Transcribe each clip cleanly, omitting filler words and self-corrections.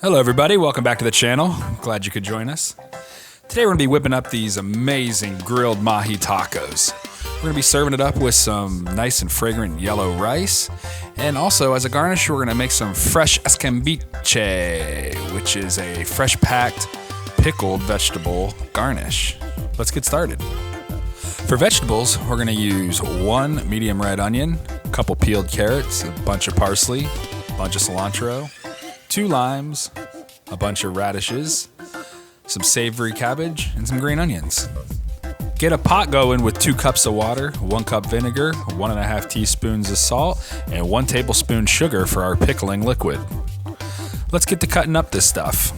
Hello everybody, welcome back to the channel. Glad you could join us. Today we're going to be whipping up these amazing grilled mahi tacos. We're going to be serving it up with some nice and fragrant yellow rice. And also as a garnish, we're going to make some fresh escabeche, which is a fresh packed pickled vegetable garnish. Let's get started. For vegetables, we're going to use 1 medium red onion, a couple peeled carrots, a bunch of parsley, a bunch of cilantro, 2 limes, a bunch of radishes, some savory cabbage, and some green onions. Get a pot going with 2 cups of water, 1 cup vinegar, 1.5 teaspoons of salt, and 1 tablespoon sugar for our pickling liquid. Let's get to cutting up this stuff.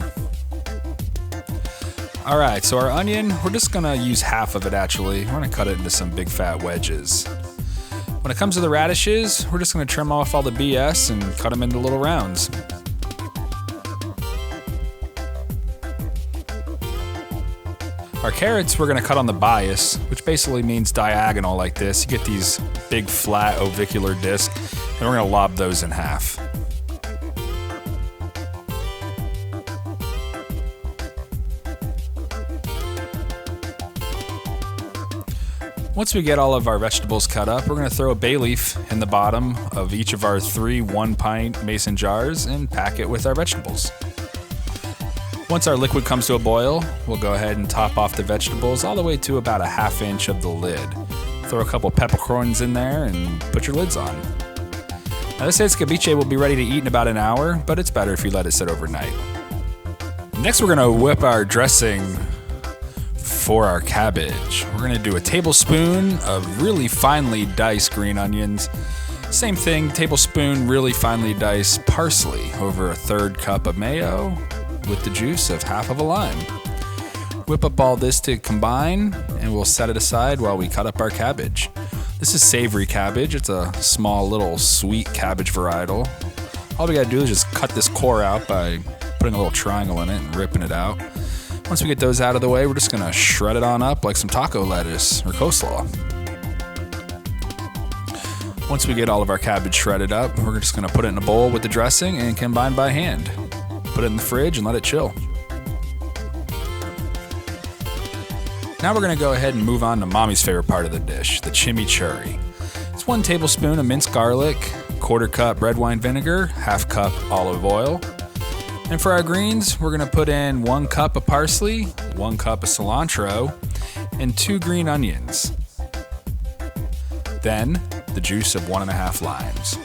All right, so our onion, we're just gonna use half of it actually. We're gonna cut it into some big fat wedges. When it comes to the radishes, we're just gonna trim off all the BS and cut them into little rounds. Our carrots, we're gonna cut on the bias, which basically means diagonal like this. You get these big flat ovicular discs, and we're gonna lob those in half. Once we get all of our vegetables cut up, we're gonna throw a bay leaf in the bottom of each of our 3 1-pint mason jars and pack it with our vegetables. Once our liquid comes to a boil, we'll go ahead and top off the vegetables all the way to about 1/2 inch of the lid. Throw a couple peppercorns in there and put your lids on. Now this escabeche will be ready to eat in about an hour, but it's better if you let it sit overnight. Next we're gonna whip our dressing for our cabbage. We're gonna do a tablespoon of really finely diced green onions. Same thing, tablespoon really finely diced parsley over 1/3 cup of mayo, with the juice of 1/2 of a lime. Whip up all this to combine and we'll set it aside while we cut up our cabbage. This is savory cabbage. It's a small little sweet cabbage varietal. All we gotta do is just cut this core out by putting a little triangle in it and ripping it out. Once we get those out of the way, we're just gonna shred it on up like some taco lettuce or coleslaw. Once we get all of our cabbage shredded up, we're just gonna put it in a bowl with the dressing and combine by hand. Put it in the fridge and let it chill. Now we're gonna go ahead and move on to Mommy's favorite part of the dish, the chimichurri. It's 1 tablespoon of minced garlic, 1/4 cup red wine vinegar, 1/2 cup olive oil. And for our greens, we're gonna put in 1 cup of parsley, 1 cup of cilantro, and 2 green onions. Then the juice of 1.5 limes.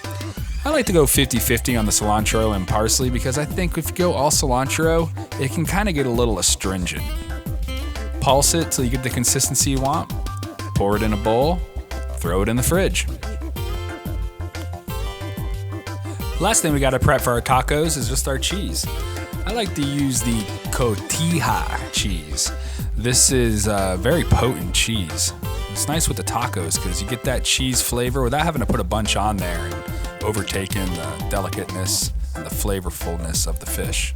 I like to go 50-50 on the cilantro and parsley because I think if you go all cilantro, it can kind of get a little astringent. Pulse it till you get the consistency you want, pour it in a bowl, throw it in the fridge. Last thing we gotta prep for our tacos is just our cheese. I like to use the tortilla cheese. This is a very potent cheese. It's nice with the tacos because you get that cheese flavor without having to put a bunch on there and overtaking the delicateness and the flavorfulness of the fish.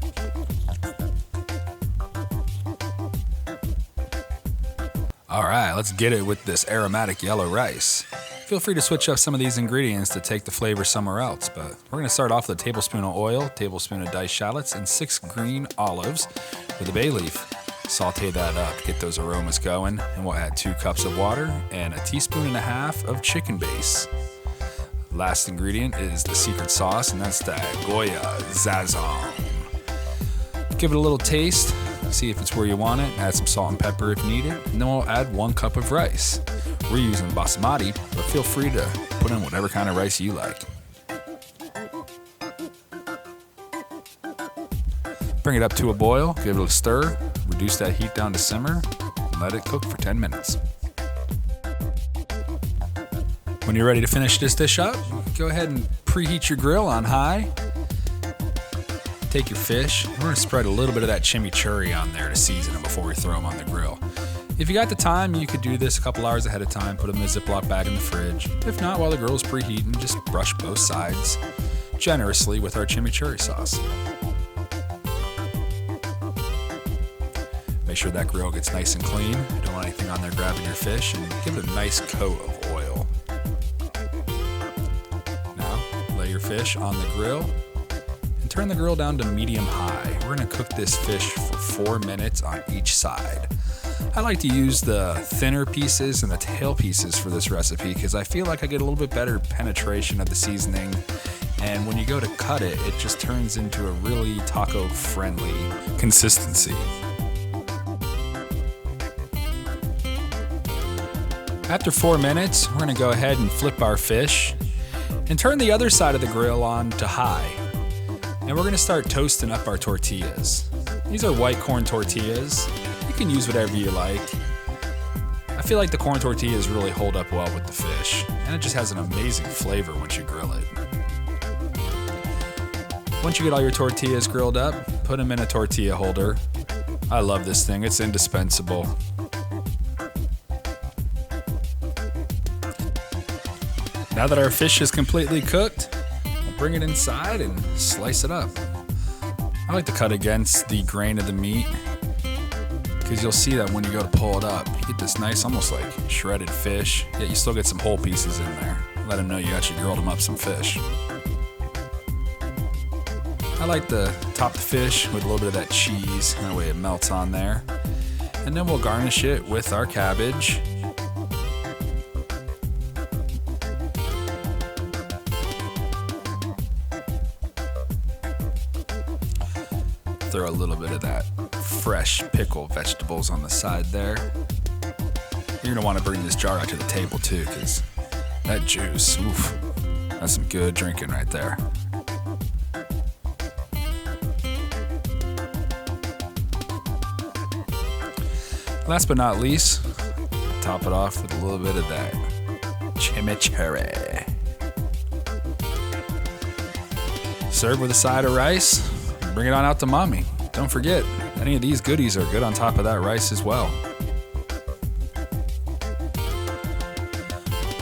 All right, let's get it with this aromatic yellow rice. Feel free to switch up some of these ingredients to take the flavor somewhere else, but we're gonna start off with a tablespoon of oil, tablespoon of diced shallots, and 6 green olives with a bay leaf. Saute that up to get those aromas going, and we'll add 2 cups of water and 1.5 teaspoons of chicken base. Last ingredient is the secret sauce, and that's the Goya Zazon. Give it a little taste, see if it's where you want it, add some salt and pepper if needed, and then we'll add 1 cup of rice. We're using basmati, but feel free to put in whatever kind of rice you like. Bring it up to a boil, give it a stir, reduce that heat down to simmer, and let it cook for 10 minutes. When you're ready to finish this dish up, go ahead and preheat your grill on high. Take your fish. We're gonna spread a little bit of that chimichurri on there to season them before we throw them on the grill. If you got the time, you could do this a couple hours ahead of time, put them in a Ziploc bag in the fridge. If not, while the grill's preheating, just brush both sides generously with our chimichurri sauce. Make sure that grill gets nice and clean. You don't want anything on there grabbing your fish, and give it a nice coat of oil. Now, lay your fish on the grill and turn the grill down to medium-high. We're gonna cook this fish for 4 minutes on each side. I like to use the thinner pieces and the tail pieces for this recipe because I feel like I get a little bit better penetration of the seasoning, and when you go to cut it, it just turns into a really taco-friendly consistency. After 4 minutes, we're gonna go ahead and flip our fish and turn the other side of the grill on to high. And we're gonna start toasting up our tortillas. These are white corn tortillas. You can use whatever you like. I feel like the corn tortillas really hold up well with the fish, and it just has an amazing flavor once you grill it. Once you get all your tortillas grilled up, put them in a tortilla holder. I love this thing, it's indispensable. Now that our fish is completely cooked, we'll bring it inside and slice it up. I like to cut against the grain of the meat because you'll see that when you go to pull it up, you get this nice, almost like shredded fish, yet you still get some whole pieces in there. Let them know you actually grilled them up some fish. I like to top the fish with a little bit of that cheese, that way it melts on there. And then we'll garnish it with our cabbage. Throw a little bit of that fresh pickled vegetables on the side there. You're gonna want to bring this jar out to the table too, because that juice, oof, that's some good drinking right there. Last but not least, top it off with a little bit of that chimichurri. Serve with a side of rice. Bring it on out to mommy. Don't forget, any of these goodies are good on top of that rice as well.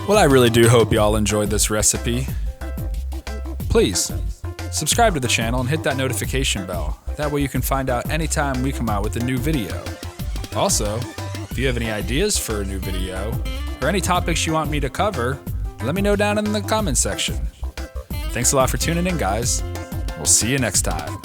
Well, I really do hope y'all enjoyed this recipe. Please, subscribe to the channel and hit that notification bell. That way you can find out anytime we come out with a new video. Also, if you have any ideas for a new video, or any topics you want me to cover, let me know down in the comments section. Thanks a lot for tuning in, guys. We'll see you next time.